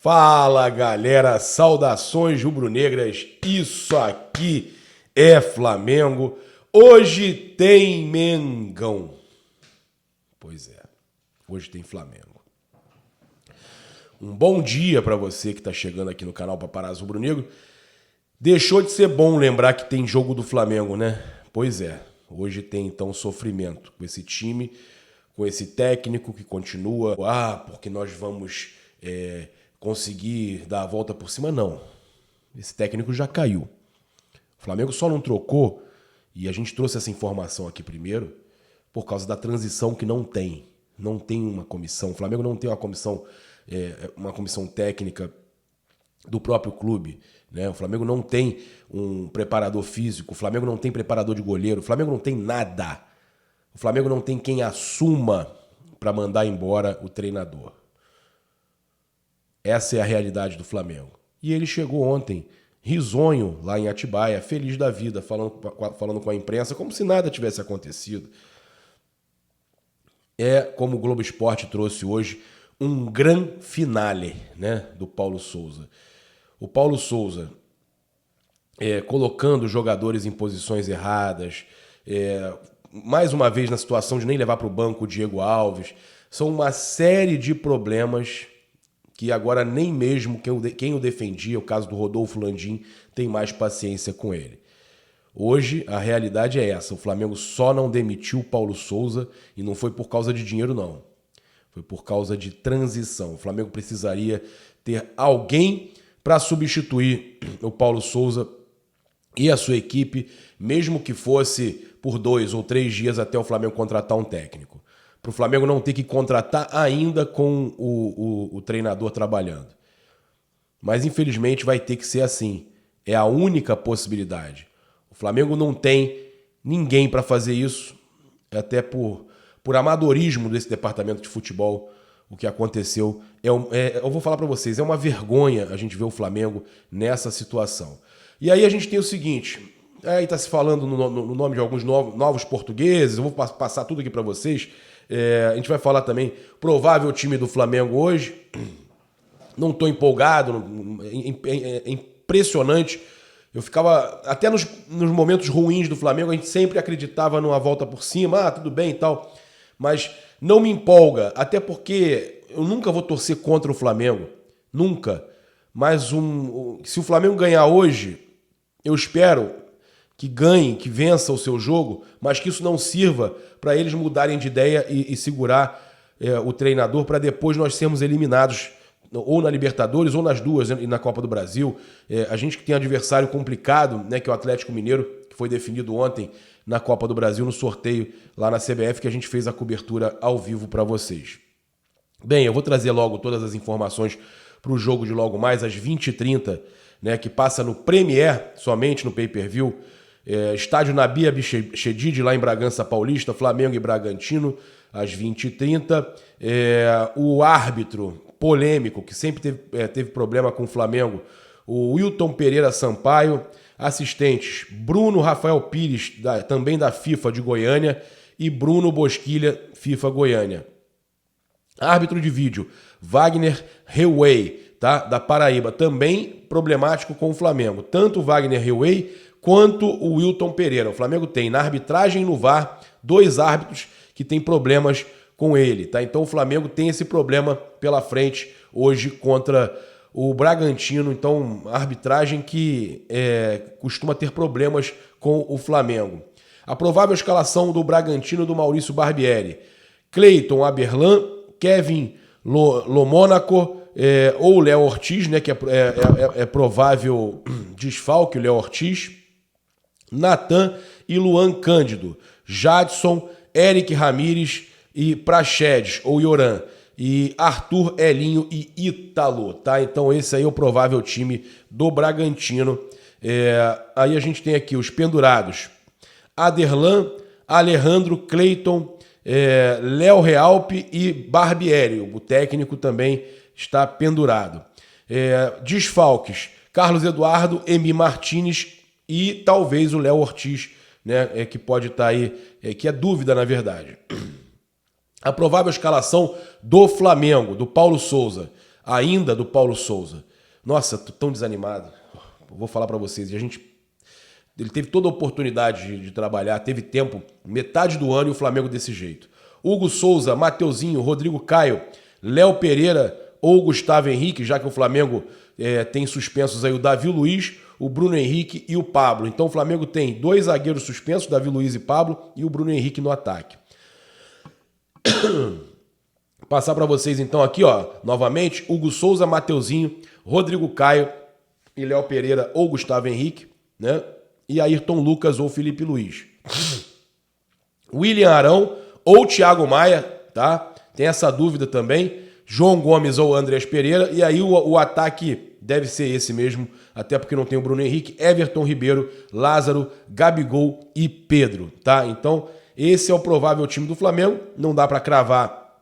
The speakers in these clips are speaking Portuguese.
Fala galera, saudações rubro-negras, isso aqui é Flamengo, hoje tem Mengão. Pois é, hoje tem Flamengo. Um bom dia para você que tá chegando aqui no canal Paparazzo Rubro-Negro. Deixou de ser bom lembrar que tem jogo do Flamengo, né? Pois é, hoje tem então sofrimento com esse time, com esse técnico que continua. Porque nós vamos conseguir dar a volta por cima, não. Esse técnico já caiu. O Flamengo só não trocou, e a gente trouxe essa informação aqui primeiro, por causa da transição que não tem. Não tem uma comissão. O Flamengo não tem uma comissão técnica do próprio clube, né? O Flamengo não tem um preparador físico, o Flamengo não tem preparador de goleiro, o Flamengo não tem nada. O Flamengo não tem quem assuma para mandar embora o treinador. Essa é a realidade do Flamengo. E ele chegou ontem, risonho, lá em Atibaia, feliz da vida, falando com a imprensa, como se nada tivesse acontecido. É, como o Globo Esporte trouxe hoje, um gran finale, né, do Paulo Souza. O Paulo Souza colocando jogadores em posições erradas, mais uma vez na situação de nem levar para o banco o Diego Alves. São uma série de problemas que agora nem mesmo quem o defendia, o caso do Rodolfo Landim, tem mais paciência com ele. Hoje, a realidade é essa. O Flamengo só não demitiu o Paulo Souza e não foi por causa de dinheiro, não. Foi por causa de transição. O Flamengo precisaria ter alguém para substituir o Paulo Souza e a sua equipe, mesmo que fosse por 2 ou 3 dias até o Flamengo contratar um técnico. Para o Flamengo não ter que contratar ainda com o treinador trabalhando. Mas infelizmente vai ter que ser assim. É a única possibilidade. O Flamengo não tem ninguém para fazer isso, até por amadorismo desse departamento de futebol. O que aconteceu, eu vou falar para vocês, é uma vergonha a gente ver o Flamengo nessa situação. E aí a gente tem o seguinte, aí está se falando no nome de alguns novos portugueses, eu vou passar tudo aqui para vocês. A gente vai falar também, provável time do Flamengo hoje. Não estou empolgado, é impressionante. Eu ficava, até nos momentos ruins do Flamengo, a gente sempre acreditava numa volta por cima, tudo bem e tal. Mas não me empolga, até porque eu nunca vou torcer contra o Flamengo. Nunca. Mas se o Flamengo ganhar hoje, eu espero que ganhe, que vença o seu jogo, mas que isso não sirva para eles mudarem de ideia e segurar o treinador para depois nós sermos eliminados ou na Libertadores ou nas duas, e na Copa do Brasil. A gente que tem adversário complicado, né, que é o Atlético Mineiro, que foi definido ontem na Copa do Brasil, no sorteio lá na CBF, que a gente fez a cobertura ao vivo para vocês. Bem, eu vou trazer logo todas as informações para o jogo de logo mais, às 20h30, né, que passa no Premier, somente no pay-per-view. Estádio Nabi Abichedid, lá em Bragança Paulista, Flamengo e Bragantino, às 20h30. O árbitro polêmico, que sempre teve problema com o Flamengo, o Wilton Pereira Sampaio. Assistentes, Bruno Rafael Pires, também da FIFA de Goiânia, e Bruno Bosquilha, FIFA Goiânia. Árbitro de vídeo, Wagner Heuwey, tá? Da Paraíba, também problemático com o Flamengo. Tanto o Wagner Heuwey quanto o Wilton Pereira. O Flamengo tem na arbitragem e no VAR 2 árbitros que têm problemas com ele, tá? Então o Flamengo tem esse problema pela frente hoje contra o Bragantino. Então, a arbitragem que costuma ter problemas com o Flamengo. A provável escalação do Bragantino do Maurício Barbieri: Cleiton Aberlan, Kevin Lomônaco, ou Léo Ortiz, né, que é provável desfalque, o Léo Ortiz, Natan e Luan Cândido, Jadson, Eric Ramírez e Praxedes, ou Yoran, e Arthur, Elinho e Ítalo, tá? Então esse aí é o provável time do Bragantino. Aí a gente tem aqui os pendurados: Aderlan, Alejandro, Cleiton, Léo Realpe e Barbieri. O técnico também está pendurado. Desfalques: Carlos Eduardo, Emi Martínez e talvez o Léo Ortiz, né, que pode estar aí, que é dúvida na verdade. A provável escalação do Flamengo, do Paulo Souza: ainda do Paulo Souza. Nossa, tô tão desanimado. Vou falar para vocês. Ele teve toda a oportunidade de trabalhar, teve tempo, metade do ano, e o Flamengo desse jeito. Hugo Souza, Mateuzinho, Rodrigo Caio, Léo Pereira ou Gustavo Henrique, já que o Flamengo tem suspensos aí o Davi Luiz, o Bruno Henrique e o Pablo. Então o Flamengo tem 2 zagueiros suspensos, Davi Luiz e Pablo, e o Bruno Henrique no ataque. Passar para vocês então aqui, ó, novamente, Hugo Souza, Mateuzinho, Rodrigo Caio e Léo Pereira ou Gustavo Henrique, né? E Ayrton Lucas ou Felipe Luiz. William Arão ou Thiago Maia, tá? Tem essa dúvida também. João Gomes ou Andreas Pereira. E aí o ataque deve ser esse mesmo, até porque não tem o Bruno Henrique, Everton Ribeiro, Lázaro, Gabigol e Pedro, tá? Então, esse é o provável time do Flamengo. Não dá para cravar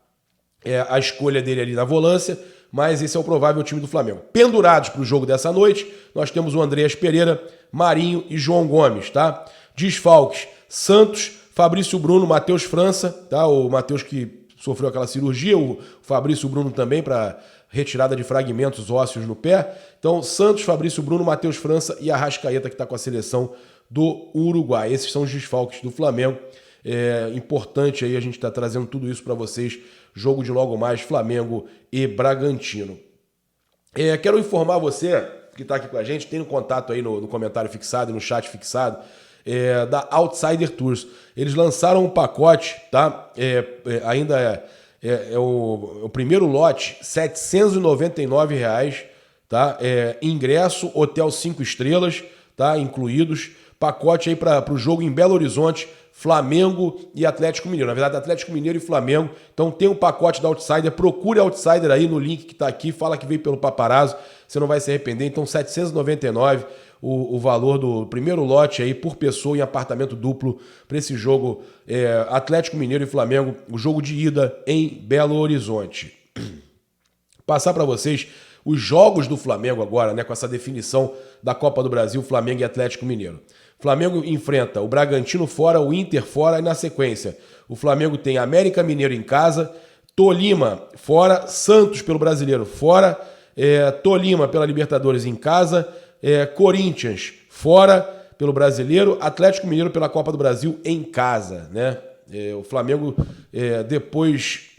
a escolha dele ali na volância, mas esse é o provável time do Flamengo. Pendurados para o jogo dessa noite, nós temos o Andreas Pereira, Marinho e João Gomes, tá? Desfalques, Santos, Fabrício Bruno, Matheus França, tá? O Matheus que sofreu aquela cirurgia, o Fabrício Bruno também para retirada de fragmentos ósseos no pé. Então, Santos, Fabrício Bruno, Matheus França e Arrascaeta, que está com a seleção do Uruguai. Esses são os desfalques do Flamengo. É importante aí a gente tá trazendo tudo isso para vocês. Jogo de logo mais, Flamengo e Bragantino. Quero informar você que está aqui com a gente, tem um contato aí no comentário fixado, no chat fixado, da Outsider Tours. Eles lançaram um pacote, tá? Ainda é o primeiro lote, R$ 799, tá? Ingresso, hotel 5 estrelas, tá? Incluídos. Pacote aí para o jogo em Belo Horizonte, Flamengo e Atlético Mineiro. Na verdade, Atlético Mineiro e Flamengo. Então tem um pacote da Outsider. Procure a Outsider aí no link que está aqui. Fala que veio pelo Paparazzo. Você não vai se arrepender. Então, R$ 799 o valor do primeiro lote aí por pessoa em apartamento duplo para esse jogo Atlético Mineiro e Flamengo. O jogo de ida em Belo Horizonte. Passar para vocês os jogos do Flamengo agora, né, com essa definição da Copa do Brasil, Flamengo e Atlético Mineiro. Flamengo enfrenta o Bragantino fora, o Inter fora e na sequência o Flamengo tem América Mineiro em casa, Tolima fora, Santos pelo Brasileiro fora, Tolima pela Libertadores em casa, Corinthians fora pelo Brasileiro, Atlético Mineiro pela Copa do Brasil em casa, né? O Flamengo depois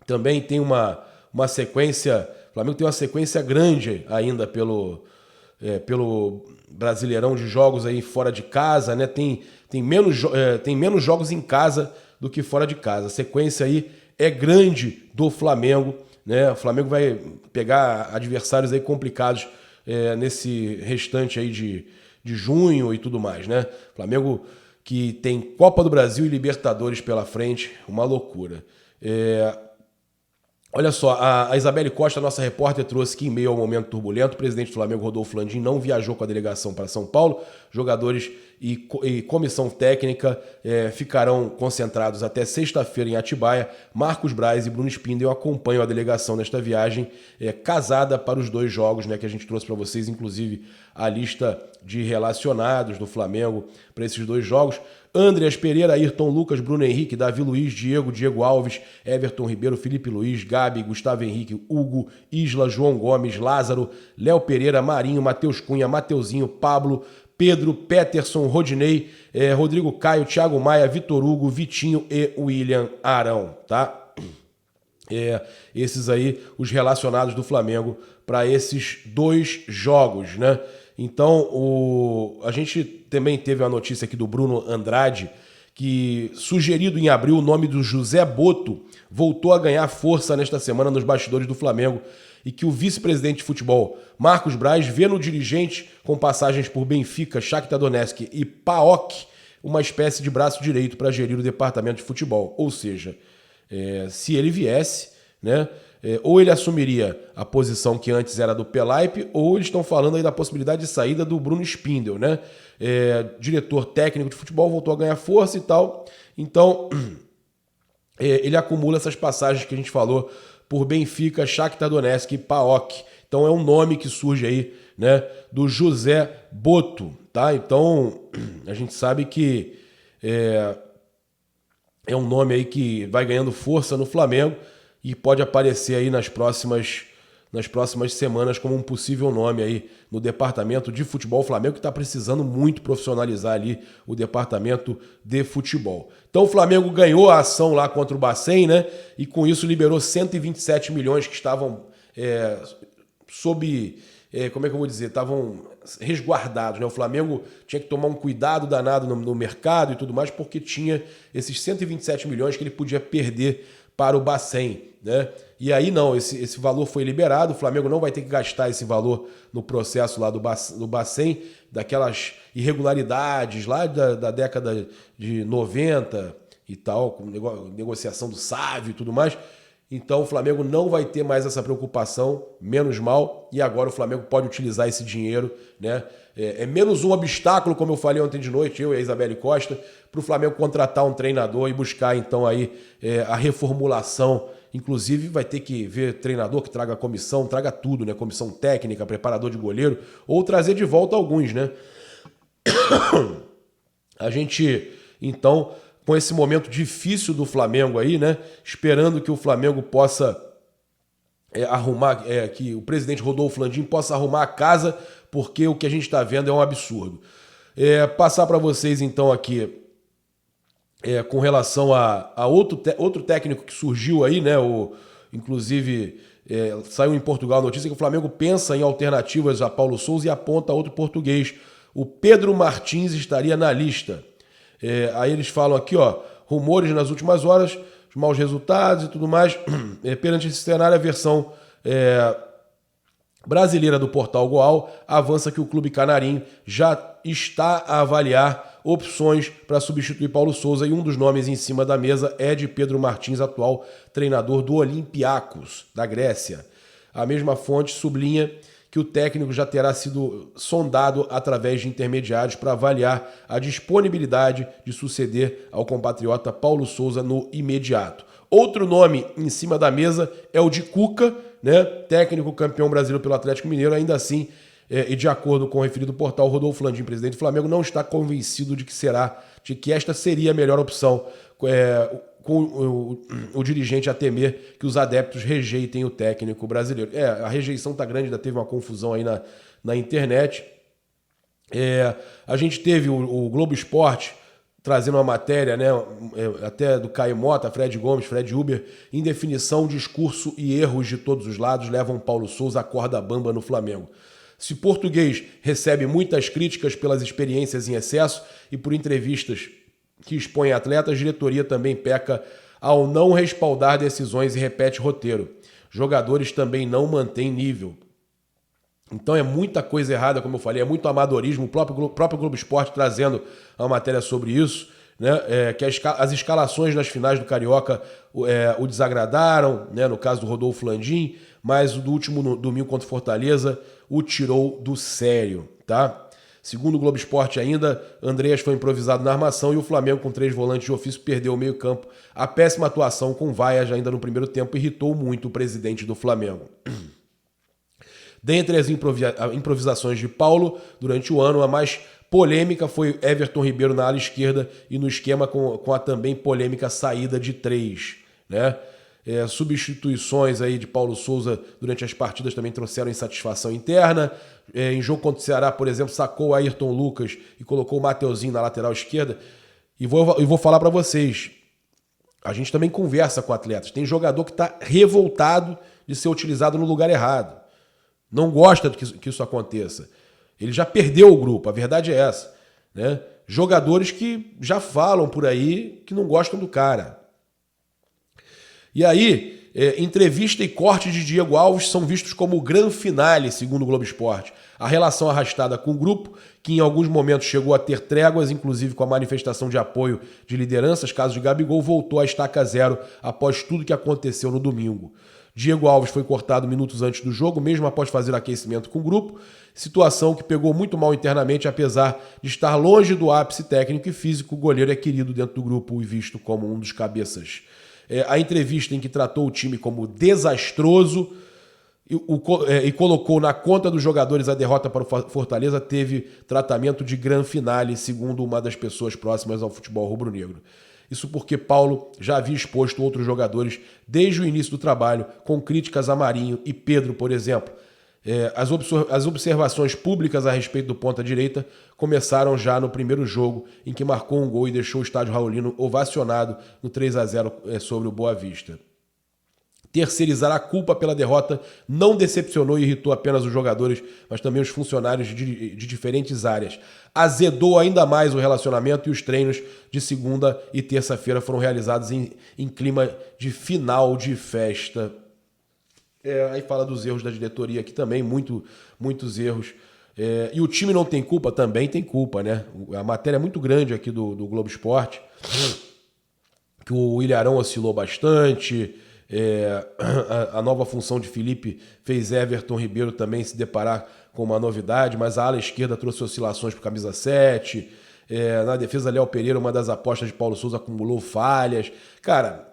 também tem uma sequência, o Flamengo tem uma sequência grande ainda pelo Brasileirão de jogos aí fora de casa, né? Tem menos jogos em casa do que fora de casa. A sequência aí é grande do Flamengo, né? O Flamengo vai pegar adversários aí complicados nesse restante aí de junho e tudo mais, né? Flamengo que tem Copa do Brasil e Libertadores pela frente, uma loucura. Olha só, a Isabelle Costa, nossa repórter, trouxe que em meio ao momento turbulento, o presidente do Flamengo, Rodolfo Landim, não viajou com a delegação para São Paulo. Jogadores e comissão técnica ficarão concentrados até sexta-feira em Atibaia. Marcos Braz e Bruno Spindel acompanham a delegação nesta viagem casada para os 2 jogos, né, que a gente trouxe para vocês, inclusive a lista de relacionados do Flamengo para esses 2 jogos. Andreas Pereira, Ayrton Lucas, Bruno Henrique, Davi Luiz, Diego Alves, Everton Ribeiro, Felipe Luiz, Gabi, Gustavo Henrique, Hugo, Isla, João Gomes, Lázaro, Léo Pereira, Marinho, Matheus Cunha, Mateuzinho, Pablo, Pedro, Peterson, Rodinei, Rodrigo Caio, Thiago Maia, Vitor Hugo, Vitinho e William Arão, tá? Esses aí, os relacionados do Flamengo para esses 2 jogos, né? Então, a gente também teve a notícia aqui do Bruno Andrade, que, sugerido em abril, o nome do José Boto voltou a ganhar força nesta semana nos bastidores do Flamengo e que o vice-presidente de futebol, Marcos Braz, vê no dirigente, com passagens por Benfica, Shakhtar Donetsk e PAOK, uma espécie de braço direito para gerir o departamento de futebol. Ou seja, se ele viesse, né, ou ele assumiria a posição que antes era do Pelaipe, ou eles estão falando aí da possibilidade de saída do Bruno Spindel, né? Diretor técnico de futebol, voltou a ganhar força e tal. Então, ele acumula essas passagens que a gente falou por Benfica, Shakhtar Donetsk e PAOK. Então é um nome que surge aí, né, do José Boto, tá? Então a gente sabe que é um nome aí que vai ganhando força no Flamengo e pode aparecer aí nas próximas semanas como um possível nome aí no departamento de futebol. O Flamengo que está precisando muito profissionalizar ali o departamento de futebol. Então o Flamengo ganhou a ação lá contra o Bacen, né? E com isso liberou 127 milhões que estavam como é que eu vou dizer? Estavam resguardados, né? O Flamengo tinha que tomar um cuidado danado no mercado e tudo mais, porque tinha esses 127 milhões que ele podia perder para o Bacen, né? E aí não, esse valor foi liberado, o Flamengo não vai ter que gastar esse valor no processo lá do Bacen, daquelas irregularidades lá da década de 90 e tal, com negociação do Sávio e tudo mais. Então o Flamengo não vai ter mais essa preocupação, menos mal, e agora o Flamengo pode utilizar esse dinheiro, né? É menos um obstáculo, como eu falei ontem de noite, eu e a Isabelle Costa, para o Flamengo contratar um treinador e buscar então aí a reformulação. Inclusive vai ter que ver treinador que traga comissão, traga tudo, né? Comissão técnica, preparador de goleiro, ou trazer de volta alguns, né? A gente, então, com esse momento difícil do Flamengo aí, né? Esperando que o Flamengo possa arrumar, que o presidente Rodolfo Landim possa arrumar a casa, porque o que a gente está vendo é um absurdo. Passar para vocês então aqui, com relação a outro técnico que surgiu aí, né? Inclusive, saiu em Portugal a notícia que o Flamengo pensa em alternativas a Paulo Sousa e aponta outro português. O Pedro Martins estaria na lista. Aí eles falam aqui, ó, rumores nas últimas horas, os maus resultados e tudo mais. Perante esse cenário, a versão brasileira do portal Goal avança que o clube canarinho já está a avaliar opções para substituir Paulo Sousa e um dos nomes em cima da mesa é de Pedro Martins, atual treinador do Olympiacos, da Grécia. A mesma fonte sublinha que o técnico já terá sido sondado através de intermediários para avaliar a disponibilidade de suceder ao compatriota Paulo Sousa no imediato. Outro nome em cima da mesa é o de Cuca, né? Técnico campeão brasileiro pelo Atlético Mineiro, ainda assim, e de acordo com o referido portal, Rodolfo Landim, presidente do Flamengo, não está convencido de que esta seria a melhor opção, com o dirigente a temer que os adeptos rejeitem o técnico brasileiro. A rejeição está grande, ainda teve uma confusão aí na internet. A gente teve o Globo Esporte trazendo uma matéria, né, até do Caio Mota, Fred Gomes, Fred Uber, em definição, discurso e erros de todos os lados levam Paulo Sousa à corda bamba no Flamengo. Se português recebe muitas críticas pelas experiências em excesso e por entrevistas que expõem atletas, a diretoria também peca ao não respaldar decisões e repete roteiro. Jogadores também não mantêm nível. Então é muita coisa errada, como eu falei, é muito amadorismo. O próprio Globo Esporte trazendo uma matéria sobre isso, né? Que as escalações nas finais do Carioca o desagradaram, né? No caso do Rodolfo Landim, mas o do último domingo contra o Fortaleza o tirou do sério, tá? Segundo o Globo Esporte ainda, Andreas foi improvisado na armação e o Flamengo, com 3 volantes de ofício, perdeu o meio-campo. A péssima atuação com Vaias ainda no primeiro tempo irritou muito o presidente do Flamengo. Dentre as improvisações de Paulo durante o ano, a mais polêmica foi Everton Ribeiro na ala esquerda e no esquema com a também polêmica saída de 3, né? Substituições aí de Paulo Sousa durante as partidas também trouxeram insatisfação interna. Em jogo contra o Ceará, por exemplo, sacou o Ayrton Lucas e colocou o Mateuzinho na lateral esquerda. E vou falar para vocês, a gente também conversa com atletas. Tem jogador que está revoltado de ser utilizado no lugar errado. Não gosta que isso aconteça. Ele já perdeu o grupo, a verdade é essa, né? Jogadores que já falam por aí que não gostam do cara. E aí, entrevista e corte de Diego Alves são vistos como o grande finale, segundo o Globo Esporte. A relação arrastada com o grupo, que em alguns momentos chegou a ter tréguas, inclusive com a manifestação de apoio de lideranças, caso de Gabigol, voltou a estaca zero após tudo que aconteceu no domingo. Diego Alves foi cortado minutos antes do jogo, mesmo após fazer aquecimento com o grupo, situação que pegou muito mal internamente, apesar de estar longe do ápice técnico e físico. O goleiro é querido dentro do grupo e visto como um dos cabeças. A entrevista em que tratou o time como desastroso e colocou na conta dos jogadores a derrota para o Fortaleza teve tratamento de grande finale, segundo uma das pessoas próximas ao futebol rubro-negro. Isso porque Paulo já havia exposto outros jogadores desde o início do trabalho, com críticas a Marinho e Pedro, por exemplo. As observações públicas a respeito do ponta-direita começaram já no primeiro jogo, em que marcou um gol e deixou o estádio raulino ovacionado no 3-0 sobre o Boa Vista. Terceirizar a culpa pela derrota não decepcionou e irritou apenas os jogadores, mas também os funcionários de diferentes áreas. Azedou ainda mais o relacionamento e os treinos de segunda e terça-feira foram realizados em clima de final de festa. Aí fala dos erros da diretoria aqui também, muitos erros. E o time não tem culpa? Também tem culpa, né? A matéria é muito grande aqui do Globo Esporte, que o Ilharão oscilou bastante. A nova função de Felipe fez Everton Ribeiro também se deparar com uma novidade, mas a ala esquerda trouxe oscilações para camisa 7. Na defesa, Léo Pereira, uma das apostas de Paulo Souza, acumulou falhas. Cara,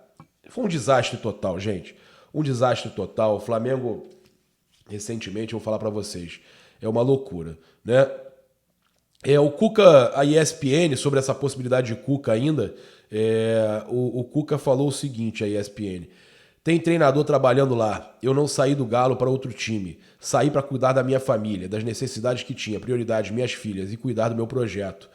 foi um desastre total, gente. Um desastre total. O Flamengo, recentemente, eu vou falar para vocês, é uma loucura, né? O Cuca, a ESPN, sobre essa possibilidade de Cuca ainda, o Cuca falou o seguinte, a ESPN: tem treinador trabalhando lá. Eu não saí do Galo para outro time. Saí para cuidar da minha família, das necessidades que tinha, prioridade, minhas filhas, e cuidar do meu projeto.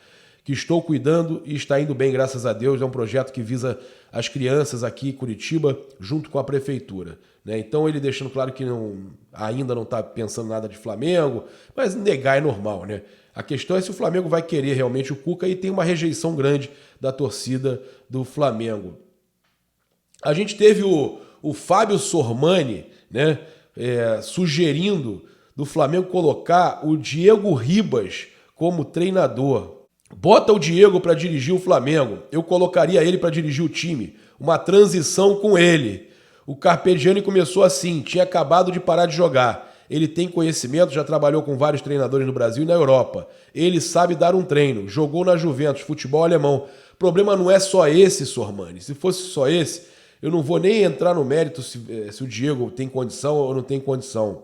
Que estou cuidando e está indo bem, graças a Deus. É um projeto que visa as crianças aqui em Curitiba, junto com a prefeitura, né? Então ele deixando claro que ainda não está pensando nada de Flamengo, mas negar é normal, né? A questão é se o Flamengo vai querer realmente o Cuca, e tem uma rejeição grande da torcida do Flamengo. A gente teve o Fábio Sormani, né, sugerindo do Flamengo colocar o Diego Ribas como treinador. Bota o Diego para dirigir o Flamengo. Eu colocaria ele para dirigir o time. Uma transição com ele. O Carpegiani começou assim, tinha acabado de parar de jogar. Ele tem conhecimento, já trabalhou com vários treinadores no Brasil e na Europa. Ele sabe dar um treino. Jogou na Juventus, futebol alemão. O problema não é só esse, Sormani. Se fosse só esse, eu não vou nem entrar no mérito se o Diego tem condição ou não tem condição.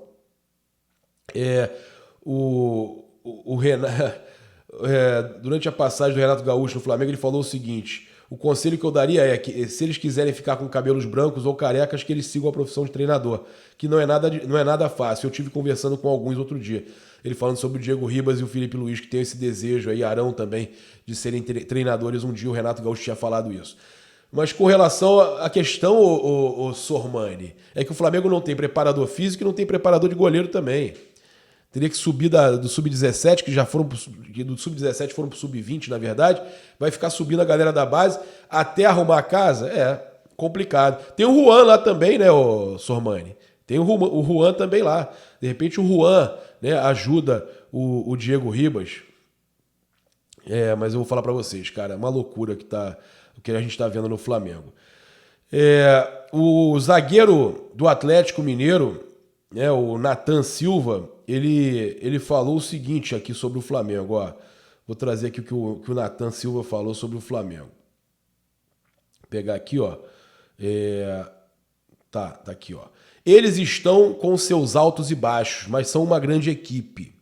O Renato, durante a passagem do Renato Gaúcho no Flamengo, ele falou o seguinte: o conselho que eu daria é que, se eles quiserem ficar com cabelos brancos ou carecas, que eles sigam a profissão de treinador, que não é nada fácil. Eu tive conversando com alguns outro dia, ele falando sobre o Diego Ribas e o Felipe Luiz, que tem esse desejo aí, Arão também, de serem treinadores. Um dia o Renato Gaúcho tinha falado isso. Mas com relação à questão, o Sormani, é que o Flamengo não tem preparador físico e não tem preparador de goleiro também. Teria que subir do Sub-17, que já foram do Sub-17 foram pro Sub-20, na verdade. Vai ficar subindo a galera da base até arrumar a casa? Complicado. Tem o Juan lá também, né, o Sormani? Tem o Juan também lá. De repente o Juan, né, ajuda o Diego Ribas. Mas eu vou falar pra vocês, cara, é uma loucura o que a gente tá vendo no Flamengo. O zagueiro do Atlético Mineiro, né, o Nathan Silva, ele falou o seguinte aqui sobre o Flamengo. Ó, vou trazer aqui o que o Nathan Silva falou sobre o Flamengo. Vou pegar aqui, ó. Tá aqui, ó. Eles estão com seus altos e baixos, mas são uma grande equipe.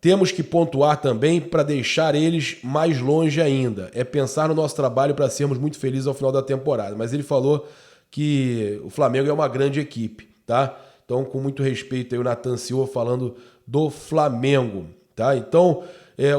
Temos que pontuar também para deixar eles mais longe ainda. É pensar no nosso trabalho para sermos muito felizes ao final da temporada. Mas ele falou que o Flamengo é uma grande equipe, tá? Então, com muito respeito aí, o Nathan Silva falando do Flamengo, tá? Então,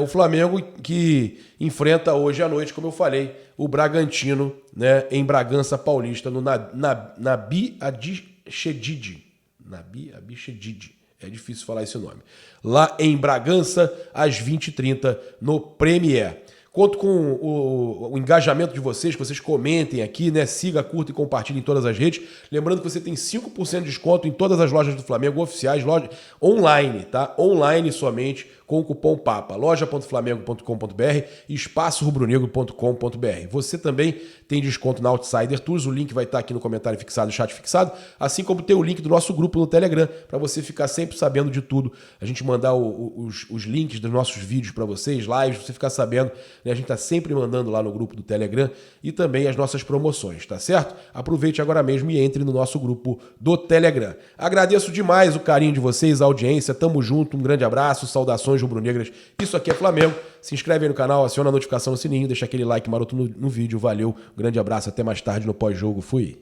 o Flamengo que enfrenta hoje à noite, como eu falei, o Bragantino, né, em Bragança Paulista, no Nabi Adixedid. Nabi Adixedid. É difícil falar esse nome. Lá em Bragança, às 20h30, no Premier. Conto com o engajamento de vocês, que vocês comentem aqui, né? Siga, curta e compartilhe em todas as redes. Lembrando que você tem 5% de desconto em todas as lojas do Flamengo oficiais, loja online, tá? Online somente, com o cupom PAPA. loja.flamengo.com.br e espaçorubronegro.com.br. Você também tem desconto na Outsider Tours, o link vai estar aqui no comentário fixado, chat fixado, assim como tem o link do nosso grupo no Telegram, para você ficar sempre sabendo de tudo. A gente mandar os links dos nossos vídeos para vocês, lives, você ficar sabendo né? A gente está sempre mandando lá no grupo do Telegram e também as nossas promoções, tá certo? Aproveite agora mesmo e entre no nosso grupo do Telegram. Agradeço demais o carinho de vocês, a audiência, tamo junto, um grande abraço, saudações rubro-negras. Isso aqui é Flamengo. Se inscreve aí no canal, aciona a notificação no sininho, deixa aquele like maroto no vídeo. Valeu, grande abraço, até mais tarde no pós-jogo. Fui!